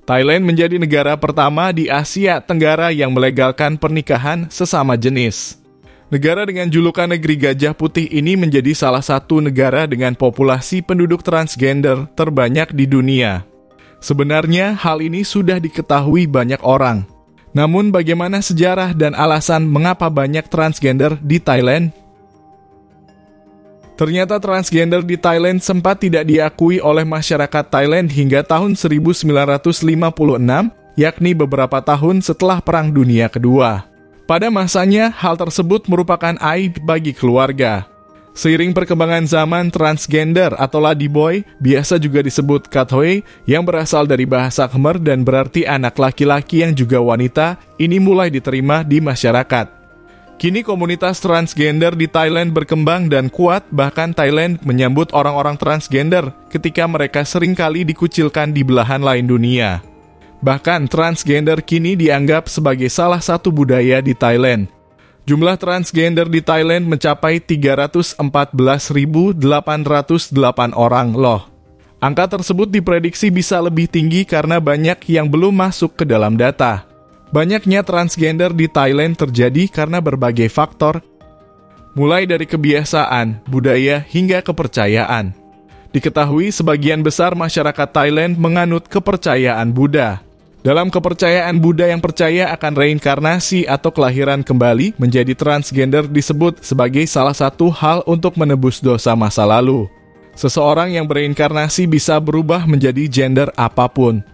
Thailand menjadi negara pertama di Asia Tenggara yang melegalkan pernikahan sesama jenis. Negara dengan julukan negeri gajah putih ini menjadi salah satu negara dengan populasi penduduk transgender terbanyak di dunia. Sebenarnya hal ini sudah diketahui banyak orang. Namun bagaimana sejarah dan alasan mengapa banyak transgender di Thailand? Ternyata transgender di Thailand sempat tidak diakui oleh masyarakat Thailand hingga tahun 1956, yakni beberapa tahun setelah Perang Dunia Kedua. Pada masanya, hal tersebut merupakan aib bagi keluarga. Seiring perkembangan zaman, transgender atau ladyboy, biasa juga disebut kathoey, yang berasal dari bahasa Khmer dan berarti anak laki-laki yang juga wanita, ini mulai diterima di masyarakat. Kini komunitas transgender di Thailand berkembang dan kuat, bahkan Thailand menyambut orang-orang transgender ketika mereka seringkali dikucilkan di belahan lain dunia. Bahkan transgender kini dianggap sebagai salah satu budaya di Thailand. Jumlah transgender di Thailand mencapai 314.808 orang loh. Angka tersebut diprediksi bisa lebih tinggi karena banyak yang belum masuk ke dalam data. Banyaknya transgender di Thailand terjadi karena berbagai faktor, mulai dari kebiasaan, budaya, hingga kepercayaan. Diketahui sebagian besar masyarakat Thailand menganut kepercayaan Buddha. Dalam kepercayaan Buddha yang percaya akan reinkarnasi atau kelahiran kembali, menjadi transgender disebut sebagai salah satu hal untuk menebus dosa masa lalu. Seseorang yang bereinkarnasi bisa berubah menjadi gender apapun.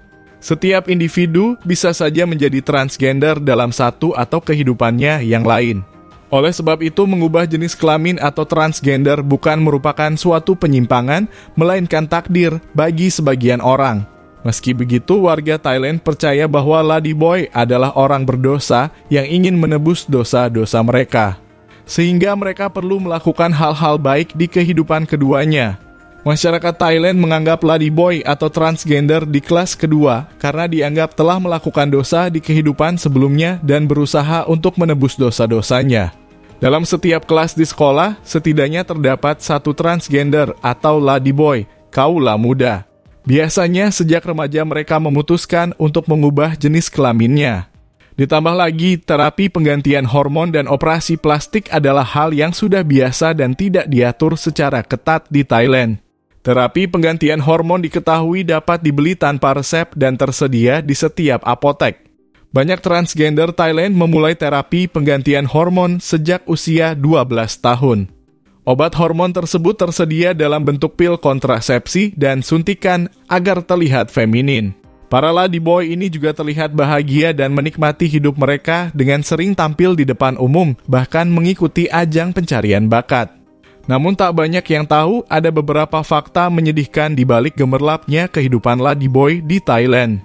Setiap individu bisa saja menjadi transgender dalam satu atau kehidupannya yang lain. Oleh sebab itu, mengubah jenis kelamin atau transgender bukan merupakan suatu penyimpangan, melainkan takdir bagi sebagian orang. Meski begitu, warga Thailand percaya bahwa ladyboy adalah orang berdosa yang ingin menebus dosa-dosa mereka. Sehingga mereka perlu melakukan hal-hal baik di kehidupan keduanya. Masyarakat Thailand menganggap ladyboy atau transgender di kelas kedua karena dianggap telah melakukan dosa di kehidupan sebelumnya dan berusaha untuk menebus dosa-dosanya. Dalam setiap kelas di sekolah, setidaknya terdapat satu transgender atau ladyboy, kaula muda. Biasanya sejak remaja mereka memutuskan untuk mengubah jenis kelaminnya. Ditambah lagi, terapi penggantian hormon dan operasi plastik adalah hal yang sudah biasa dan tidak diatur secara ketat di Thailand. Terapi penggantian hormon diketahui dapat dibeli tanpa resep dan tersedia di setiap apotek. Banyak transgender Thailand memulai terapi penggantian hormon sejak usia 12 tahun. Obat hormon tersebut tersedia dalam bentuk pil kontrasepsi dan suntikan agar terlihat feminin. Para ladyboy ini juga terlihat bahagia dan menikmati hidup mereka dengan sering tampil di depan umum, bahkan mengikuti ajang pencarian bakat. Namun tak banyak yang tahu ada beberapa fakta menyedihkan di balik gemerlapnya kehidupan ladyboy di Thailand.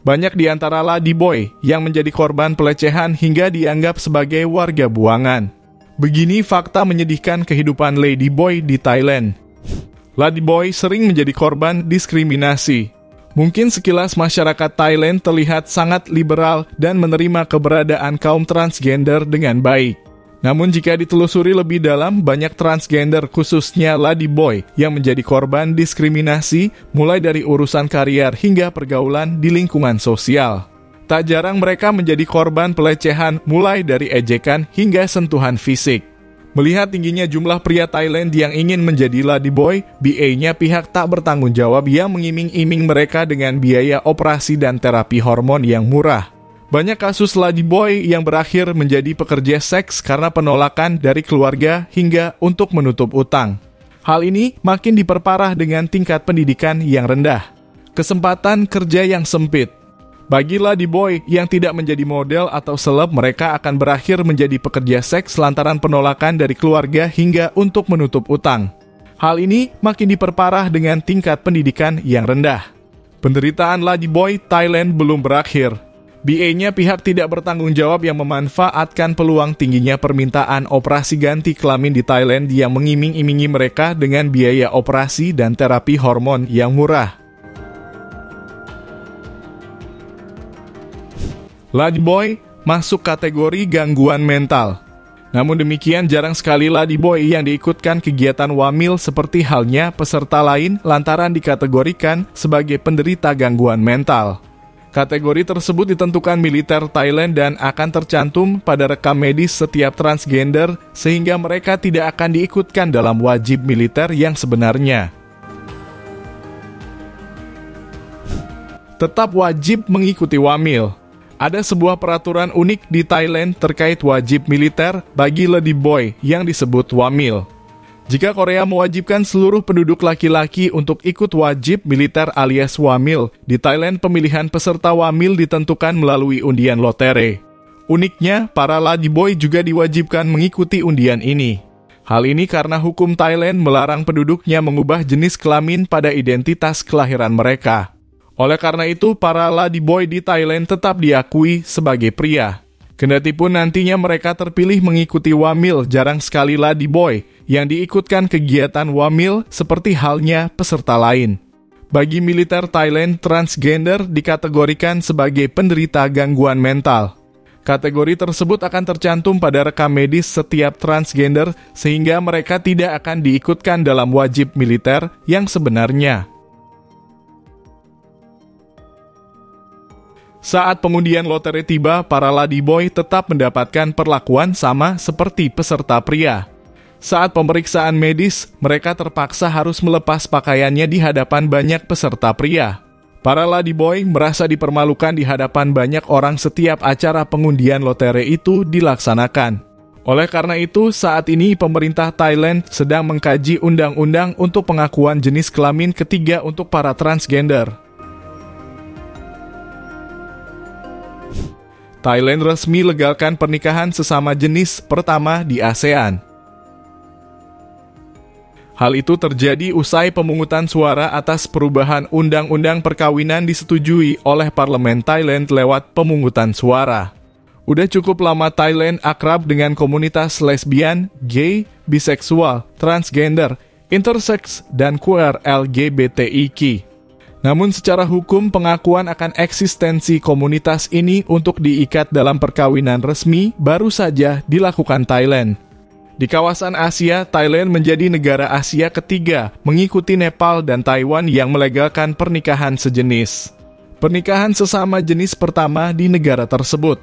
Banyak di antara ladyboy yang menjadi korban pelecehan hingga dianggap sebagai warga buangan. Begini fakta menyedihkan kehidupan ladyboy di Thailand. Ladyboy sering menjadi korban diskriminasi. Mungkin sekilas masyarakat Thailand terlihat sangat liberal dan menerima keberadaan kaum transgender dengan baik. Namun jika ditelusuri lebih dalam, banyak transgender khususnya ladyboy yang menjadi korban diskriminasi mulai dari urusan karier hingga pergaulan di lingkungan sosial. Tak jarang mereka menjadi korban pelecehan mulai dari ejekan hingga sentuhan fisik. Melihat tingginya jumlah pria Thailand yang ingin menjadi ladyboy, BA-nya pihak tak bertanggung jawab yang mengiming-iming mereka dengan biaya operasi dan terapi hormon yang murah. Banyak kasus ladyboy yang berakhir menjadi pekerja seks karena penolakan dari keluarga hingga untuk menutup utang. Hal ini makin diperparah dengan tingkat pendidikan yang rendah. Kesempatan kerja yang sempit. Bagi ladyboy yang tidak menjadi model atau seleb, mereka akan berakhir menjadi pekerja seks lantaran penolakan dari keluarga hingga untuk menutup utang. Hal ini makin diperparah dengan tingkat pendidikan yang rendah. Penderitaan ladyboy Thailand belum berakhir. BA-nya pihak tidak bertanggung jawab yang memanfaatkan peluang tingginya permintaan operasi ganti kelamin di Thailand yang mengiming-imingi mereka dengan biaya operasi dan terapi hormon yang murah. Ladyboy masuk kategori gangguan mental. Namun demikian, jarang sekali ladyboy yang diikutkan kegiatan wamil seperti halnya peserta lain lantaran dikategorikan sebagai penderita gangguan mental. Kategori tersebut ditentukan militer Thailand dan akan tercantum pada rekam medis setiap transgender sehingga mereka tidak akan diikutkan dalam wajib militer yang sebenarnya. Tetap wajib mengikuti wamil. Ada sebuah peraturan unik di Thailand terkait wajib militer bagi ladyboy yang disebut wamil. Jika Korea mewajibkan seluruh penduduk laki-laki untuk ikut wajib militer alias wamil, di Thailand pemilihan peserta wamil ditentukan melalui undian lotre. Uniknya, para ladyboy juga diwajibkan mengikuti undian ini. Hal ini karena hukum Thailand melarang penduduknya mengubah jenis kelamin pada identitas kelahiran mereka. Oleh karena itu, para ladyboy di Thailand tetap diakui sebagai pria. Kendatipun nantinya mereka terpilih mengikuti wamil, jarang sekali ladyboy yang diikutkan kegiatan wamil seperti halnya peserta lain. Bagi militer Thailand, transgender dikategorikan sebagai penderita gangguan mental. Kategori tersebut akan tercantum pada rekam medis setiap transgender sehingga mereka tidak akan diikutkan dalam wajib militer yang sebenarnya. Saat pengundian lotre tiba, para ladyboy tetap mendapatkan perlakuan sama seperti peserta pria. Saat pemeriksaan medis, mereka terpaksa harus melepas pakaiannya di hadapan banyak peserta pria. Para ladyboy merasa dipermalukan di hadapan banyak orang setiap acara pengundian lotre itu dilaksanakan. Oleh karena itu, saat ini pemerintah Thailand sedang mengkaji undang-undang untuk pengakuan jenis kelamin ketiga untuk para transgender. Thailand resmi legalkan pernikahan sesama jenis pertama di ASEAN. Hal itu terjadi usai pemungutan suara atas perubahan undang-undang perkawinan disetujui oleh Parlemen Thailand lewat pemungutan suara. Udah cukup lama Thailand akrab dengan komunitas lesbian, gay, biseksual, transgender, intersex, dan queer LGBTIQ. Namun secara hukum pengakuan akan eksistensi komunitas ini untuk diikat dalam perkawinan resmi baru saja dilakukan Thailand. Di kawasan Asia, Thailand menjadi negara Asia ketiga mengikuti Nepal dan Taiwan yang melegalkan pernikahan sejenis. Pernikahan sesama jenis pertama di negara tersebut.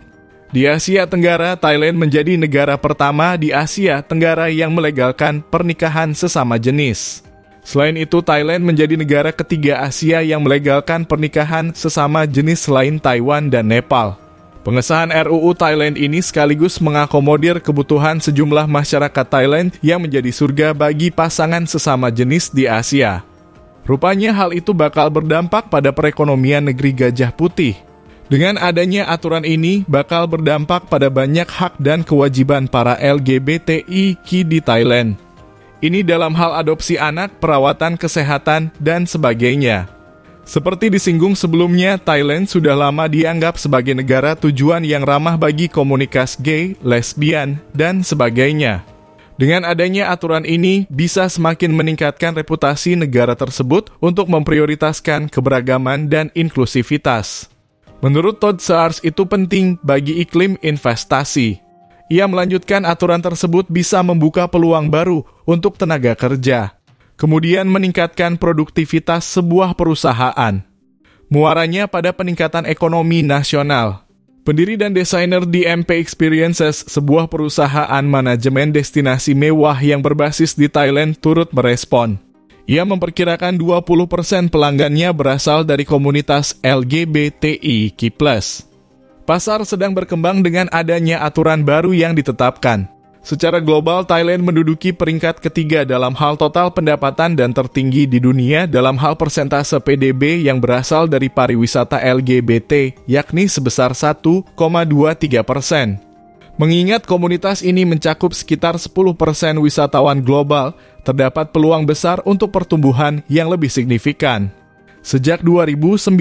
Di Asia Tenggara, Thailand menjadi negara pertama di Asia Tenggara yang melegalkan pernikahan sesama jenis. Selain itu, Thailand menjadi negara ketiga Asia yang melegalkan pernikahan sesama jenis selain Taiwan dan Nepal. Pengesahan RUU Thailand ini sekaligus mengakomodir kebutuhan sejumlah masyarakat Thailand yang menjadi surga bagi pasangan sesama jenis di Asia. Rupanya hal itu bakal berdampak pada perekonomian negeri Gajah Putih. Dengan adanya aturan ini, bakal berdampak pada banyak hak dan kewajiban para LGBTIQ di Thailand. Ini dalam hal adopsi anak, perawatan kesehatan, dan sebagainya. Seperti disinggung sebelumnya, Thailand sudah lama dianggap sebagai negara tujuan yang ramah bagi komunitas gay, lesbian, dan sebagainya. Dengan adanya aturan ini, bisa semakin meningkatkan reputasi negara tersebut untuk memprioritaskan keberagaman dan inklusivitas. Menurut Todd Sears, itu penting bagi iklim investasi. Ia melanjutkan aturan tersebut bisa membuka peluang baru untuk tenaga kerja, kemudian meningkatkan produktivitas sebuah perusahaan. Muaranya pada peningkatan ekonomi nasional. Pendiri dan desainer DMP Experiences, sebuah perusahaan manajemen destinasi mewah yang berbasis di Thailand, turut merespon. Ia memperkirakan 20% pelanggannya berasal dari komunitas LGBTIQ+. Pasar sedang berkembang dengan adanya aturan baru yang ditetapkan. Secara global, Thailand menduduki peringkat ketiga dalam hal total pendapatan dan tertinggi di dunia dalam hal persentase PDB yang berasal dari pariwisata LGBT, yakni sebesar 1,23%. Mengingat komunitas ini mencakup sekitar 10% wisatawan global, terdapat peluang besar untuk pertumbuhan yang lebih signifikan. Sejak 2019,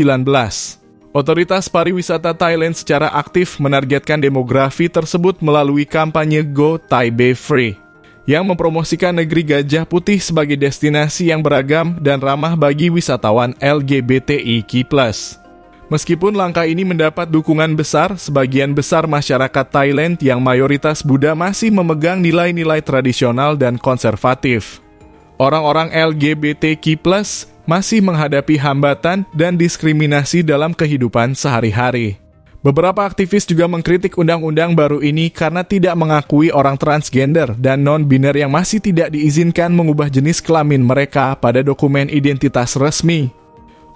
Otoritas Pariwisata Thailand secara aktif menargetkan demografi tersebut melalui kampanye Go Thai Bay Free, yang mempromosikan negeri Gajah Putih sebagai destinasi yang beragam dan ramah bagi wisatawan LGBTIQ+. Meskipun langkah ini mendapat dukungan besar, sebagian besar masyarakat Thailand yang mayoritas Buddha masih memegang nilai-nilai tradisional dan konservatif. Orang-orang LGBTQ+ masih menghadapi hambatan dan diskriminasi dalam kehidupan sehari-hari. Beberapa aktivis juga mengkritik undang-undang baru ini karena tidak mengakui orang transgender dan non-biner yang masih tidak diizinkan mengubah jenis kelamin mereka pada dokumen identitas resmi.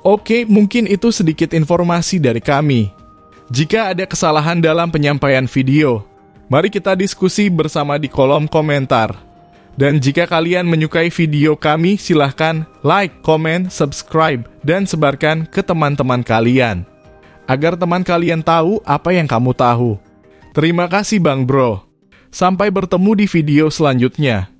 Oke, mungkin itu sedikit informasi dari kami. Jika ada kesalahan dalam penyampaian video, mari kita diskusi bersama di kolom komentar. Dan jika kalian menyukai video kami, silahkan like, komen, subscribe, dan sebarkan ke teman-teman kalian, agar teman kalian tahu apa yang kamu tahu. Terima kasih Bang Bro. Sampai bertemu di video selanjutnya.